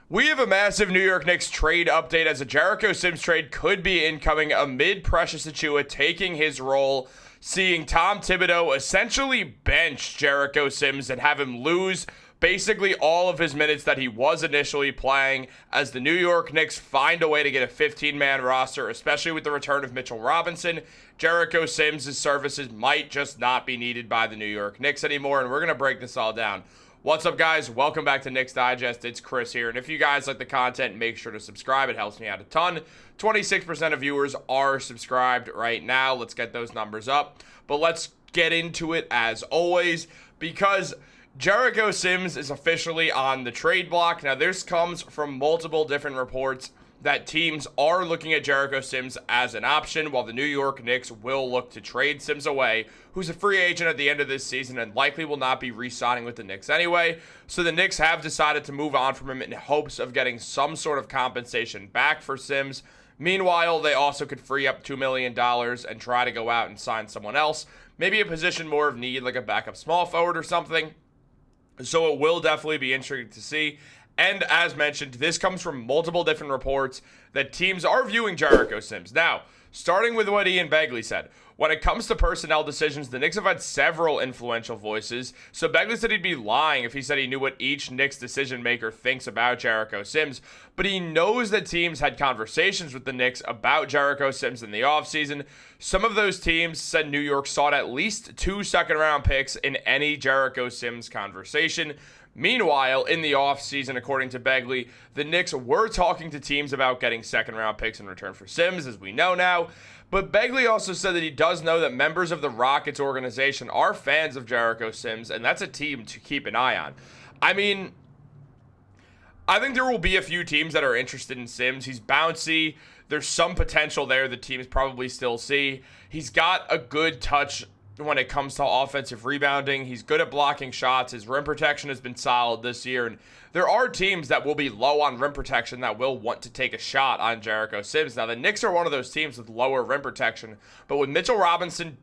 We have a massive New York Knicks trade update as a Jericho Sims trade could be incoming amid Precious Achiuwa taking his role, seeing Tom Thibodeau essentially bench Jericho Sims and have him lose basically all of his minutes that he was initially playing as the New York Knicks find a way to get a 15-man roster, especially with the return of Mitchell Robinson. Jericho Sims' services might just not be needed by the New York Knicks anymore, and we're going to break this all down. What's up, guys? Welcome back to Knicks Digest. It's Chris here, and if you guys like the content, make sure to subscribe. It helps me out a ton. 26% of viewers are subscribed right now. Let's get those numbers up. But let's get into it as always, because Jericho Sims is officially on the trade block. Now, this comes from multiple different reports that teams are looking at Jericho Sims as an option, while the New York Knicks will look to trade Sims away, who's a free agent at the end of this season and likely will not be re-signing with the Knicks anyway. So the Knicks have decided to move on from him in hopes of getting some sort of compensation back for Sims. Meanwhile, they also could free up $2 million and try to go out and sign someone else, maybe a position more of need like a backup small forward or something. So it will definitely be interesting to see. And as mentioned, this comes from multiple different reports that teams are viewing Jericho Sims. Now, starting with what Ian Begley said, when it comes to personnel decisions, the Knicks have had several influential voices. So Begley said he'd be lying if he said he knew what each Knicks decision maker thinks about Jericho Sims. But he knows that teams had conversations with the Knicks about Jericho Sims in the offseason. Some of those teams said New York sought at least 2 second-round picks in any Jericho Sims conversation. Meanwhile, in the offseason, according to Begley, the Knicks were talking to teams about getting second-round picks in return for Sims, as we know now. But Begley also said that he does know that members of the Rockets organization are fans of Jericho Sims, and that's a team to keep an eye on. I mean, I think there will be a few teams that are interested in Sims. He's bouncy. There's some potential there that teams probably still see. He's got a good touch when it comes to offensive rebounding. He's good at blocking shots. His rim protection has been solid this year. And there are teams that will be low on rim protection that will want to take a shot on Jericho Sims. Now, the Knicks are one of those teams with lower rim protection. But with Mitchell Robinson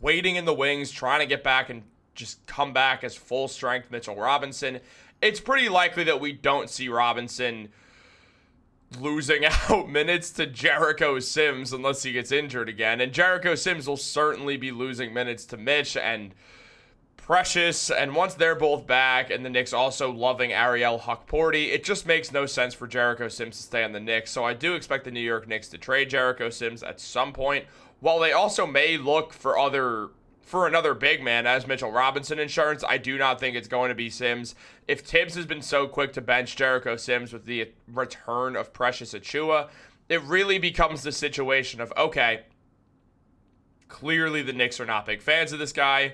waiting in the wings, trying to get back and just come back as full-strength Mitchell Robinson, it's pretty likely that we don't see Robinson losing out minutes to Jericho Sims unless he gets injured again. And Jericho Sims will certainly be losing minutes to Mitch and Precious. And once they're both back, and the Knicks also loving Ariel Hukporti, it just makes no sense for Jericho Sims to stay on the Knicks. So I do expect the New York Knicks to trade Jericho Sims at some point, while they also may look for another big man as Mitchell Robinson insurance. I do not think it's going to be Sims. If Tibbs has been so quick to bench Jericho Sims with the return of Precious Achiuwa, it really becomes the situation of, okay, clearly the Knicks are not big fans of this guy.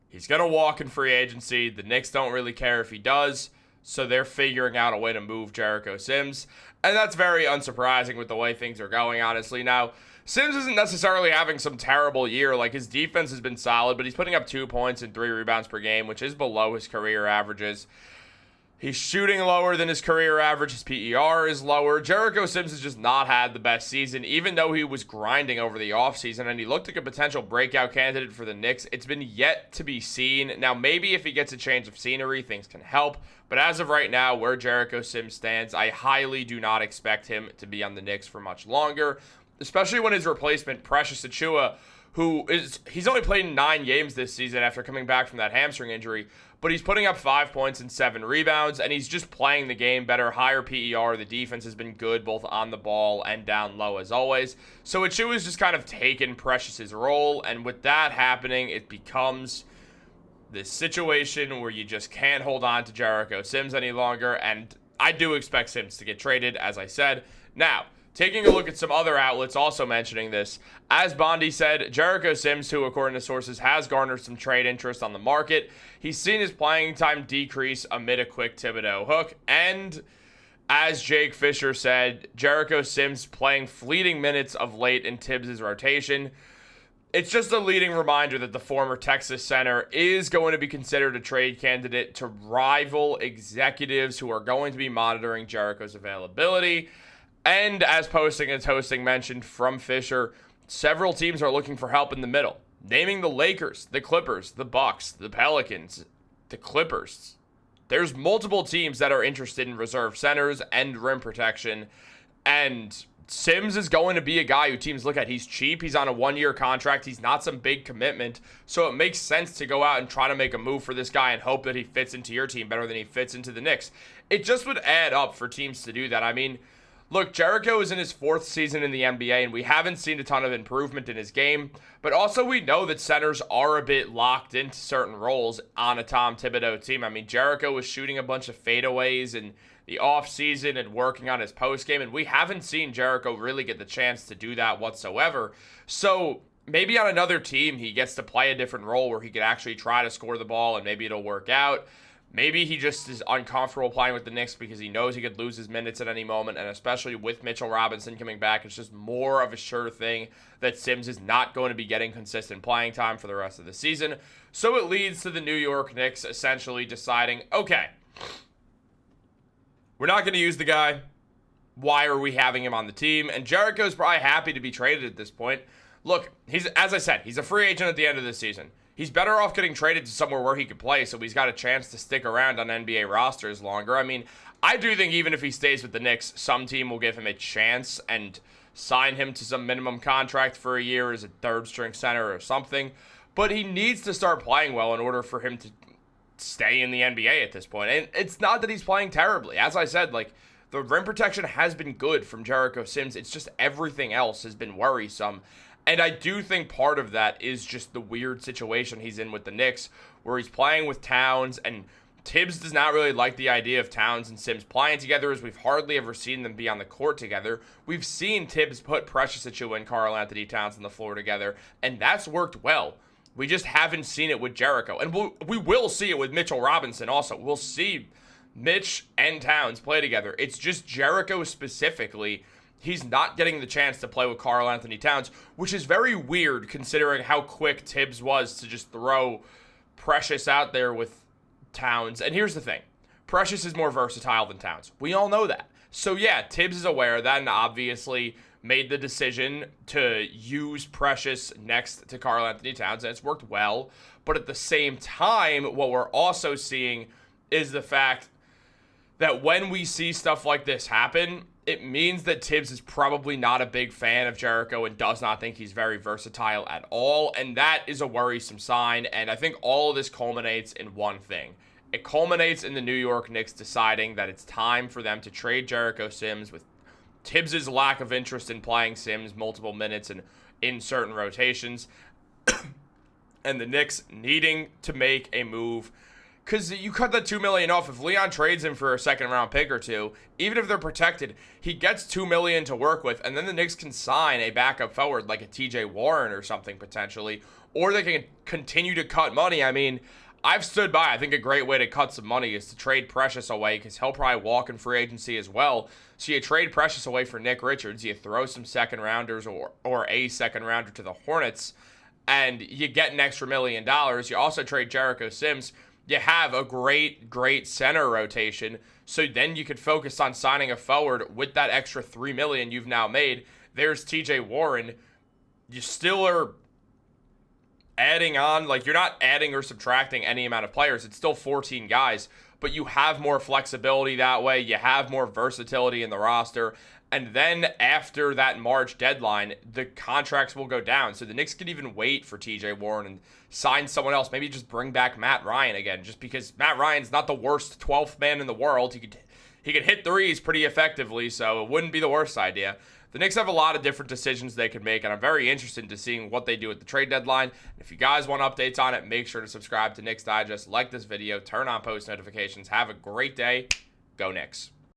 He's going to walk in free agency. The Knicks don't really care if he does, so they're figuring out a way to move Jericho Sims. And that's very unsurprising with the way things are going, honestly. Now, Sims isn't necessarily having some terrible year. Like, his defense has been solid, but he's putting up 2 points and 3 rebounds per game, which is below his career averages. He's shooting lower than his career average. His PER is lower. Jericho Sims has just not had the best season, even though he was grinding over the offseason, and he looked like a potential breakout candidate for the Knicks. It's been yet to be seen. Now, maybe if he gets a change of scenery, things can help. But as of right now, where Jericho Sims stands, I highly do not expect him to be on the Knicks for much longer, especially when his replacement, Precious Achiuwa, he's only played 9 games this season after coming back from that hamstring injury, but he's putting up 5 points and 7 rebounds, and he's just playing the game better, higher PER. The defense has been good both on the ball and down low as always. So Achiuwa's just kind of taken Precious's role, and with that happening, it becomes this situation where you just can't hold on to Jericho Sims any longer, and I do expect Sims to get traded, as I said. Now, taking a look at some other outlets also mentioning this, as Bondi said, Jericho Sims, who according to sources has garnered some trade interest on the market, he's seen his playing time decrease amid a quick Thibodeau hook, and as Jake Fisher said, Jericho Sims playing fleeting minutes of late in Tibbs' rotation. It's just a leading reminder that the former Texas center is going to be considered a trade candidate to rival executives who are going to be monitoring Jericho's availability. And as posting and hosting mentioned from Fisher, several teams are looking for help in the middle, naming the Lakers, the Clippers, the Bucks, the Pelicans, the Clippers, there's multiple teams that are interested in reserve centers and rim protection, and Sims is going to be a guy who teams look at. He's cheap. He's on a 1-year contract. He's not some big commitment. So it makes sense to go out and try to make a move for this guy and hope that he fits into your team better than he fits into the Knicks. It just would add up for teams to do that. I mean, look, Jericho is in his 4th season in the NBA, and we haven't seen a ton of improvement in his game. But also we know that centers are a bit locked into certain roles on a Tom Thibodeau team. I mean, Jericho was shooting a bunch of fadeaways in the offseason and working on his postgame, and we haven't seen Jericho really get the chance to do that whatsoever. So maybe on another team he gets to play a different role where he could actually try to score the ball, and maybe it'll work out. Maybe he just is uncomfortable playing with the Knicks because he knows he could lose his minutes at any moment, and especially with Mitchell Robinson coming back, it's just more of a sure thing that Sims is not going to be getting consistent playing time for the rest of the season. So it leads to the New York Knicks essentially deciding, okay, we're not going to use the guy. Why are we having him on the team? And Jericho's probably happy to be traded at this point. Look, as I said, he's a free agent at the end of the season. He's better off getting traded to somewhere where he could play, so he's got a chance to stick around on NBA rosters longer. I mean, I do think even if he stays with the Knicks, some team will give him a chance and sign him to some minimum contract for a year as a third-string center or something. But he needs to start playing well in order for him to stay in the NBA at this point. And it's not that he's playing terribly. As I said, like, the rim protection has been good from Jericho Sims. It's just everything else has been worrisome. And I do think part of that is just the weird situation he's in with the Knicks, where he's playing with Towns, and Tibbs does not really like the idea of Towns and Sims playing together, as we've hardly ever seen them be on the court together. We've seen Tibbs put Precious Achiuwa and Karl-Anthony Towns on the floor together, and that's worked well. We just haven't seen it with Jericho. And we will see it with Mitchell Robinson also. We'll see Mitch and Towns play together. It's just Jericho specifically, he's not getting the chance to play with Karl-Anthony Towns, which is very weird considering how quick Tibbs was to just throw Precious out there with Towns. And here's the thing. Precious is more versatile than Towns. We all know that. So yeah, Tibbs is aware of that and obviously made the decision to use Precious next to Karl-Anthony Towns, and it's worked well. But at the same time, what we're also seeing is the fact that when we see stuff like this happen, it means that Tibbs is probably not a big fan of Jericho and does not think he's very versatile at all, and that is a worrisome sign, and I think all of this culminates in one thing. It culminates in the New York Knicks deciding that it's time for them to trade Jericho Sims, with Tibbs' lack of interest in playing Sims multiple minutes and in certain rotations, and the Knicks needing to make a move. Because you cut that $2 million off. If Leon trades him for a second-round pick or two, even if they're protected, he gets $2 million to work with, and then the Knicks can sign a backup forward like a T.J. Warren or something potentially, or they can continue to cut money. I mean, I've stood by. I think a great way to cut some money is to trade Precious away, because he'll probably walk in free agency as well. So you trade Precious away for Nick Richards, you throw some second-rounders or a second-rounder to the Hornets, and you get an extra $1 million. You also trade Jericho Sims. You have a great center rotation, so then you could focus on signing a forward with that extra $3 million you've now made. There's T.J. Warren. You still are adding on, like, you're not adding or subtracting any amount of players. It's still 14 guys, but you have more flexibility that way. You have more versatility in the roster. And then after that March deadline, the contracts will go down. So the Knicks could even wait for T.J. Warren and sign someone else. Maybe just bring back Matt Ryan again, just because Matt Ryan's not the worst 12th man in the world. He could hit threes pretty effectively, so it wouldn't be the worst idea. The Knicks have a lot of different decisions they could make, and I'm very interested in seeing what they do at the trade deadline. If you guys want updates on it, make sure to subscribe to Knicks Digest, like this video, turn on post notifications. Have a great day. Go Knicks.